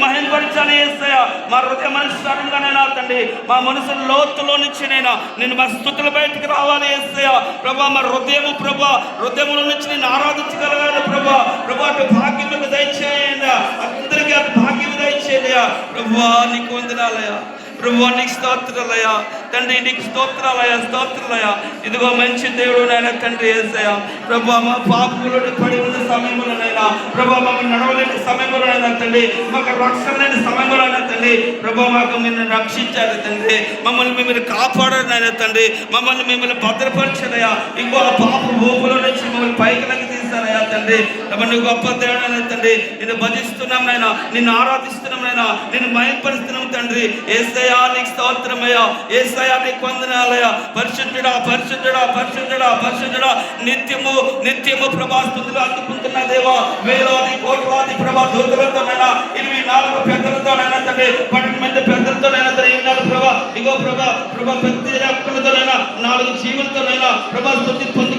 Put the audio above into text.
మహిమపరచాలి యేసయ్య. మా హృదయ మనస్సారంగానైనా తండ్రి, మా మనసు లోతులో నుంచి నైనా నేను మా స్తుతులు బయటికి రావాలి యేసయ్య. ప్రభా మా హృదయము ప్రభా హృదయముల నుంచి నేను ఆరాధించగలగాలి ప్రభా. ప్రభా అటు భాగ్యములకు దయచేయండి, అందరికీ అటు భాగ్యం దయచేయండి ప్రభా. నీకు వందనాలయ్యా ప్రభా, నీకు స్తోత్రాలయ్యా తండ్రి, నీకు స్తోత్రాలయ్యా. ఇదిగో మంచి దేవుడు నాయన తండ్రి యేసయ్య. ప్రభా మా పాపములో పడి ఉన్న సమయంలోనైనా ప్రభా మాకు నడవలేని సమయంలోనైనా తండ్రి, మాకు రక్షణ లేని సమయంలోనైనా తండ్రి ప్రభా మాకు మీరు రక్షించారు తండ్రి. మమ్మల్ని మిమ్మల్ని కాపాడారు నాయన తండ్రి, మిమ్మల్ని భద్రపరిచారయ్యా. ఇంకో ఆ పాప ఊపులో నుంచి మమ్మల్ని పైకి తీశారయ్యా తండ్రి. నువ్వు గొప్ప దేవుడైనా తండ్రి, నిన్ను భజిస్తున్నాం నాయన, నిన్ను ఆరాధిస్తున్నాం నాయన, నిన్ను మహిమపరుస్తున్నాం తండ్రి. యేసయ్యా నీకు స్తోత్రమయ్యా, యేసయ్యా నీకు వందనాలయ్యా. పరిశుద్ధుడా పరిశుద్ధుడా పరిశుద్ధుడా పరిశుద్ధుడా, నిత్యము ప్రభాస్తుతులు అందుకుంటున్న దేవా, వేలాది కోట్లాది ప్రభా దూతలతోనైనా 24 పెద్దలతోనైనా తండ్రి, 12 మంది పెద్దలతోనైనా తండ్రి, ప్రభా ఇగో ప్రభా ప్రభా ప్రతి రక్తులతోనైనా 4 జీవులతోనైనా ప్రభా స్తుతి పొంది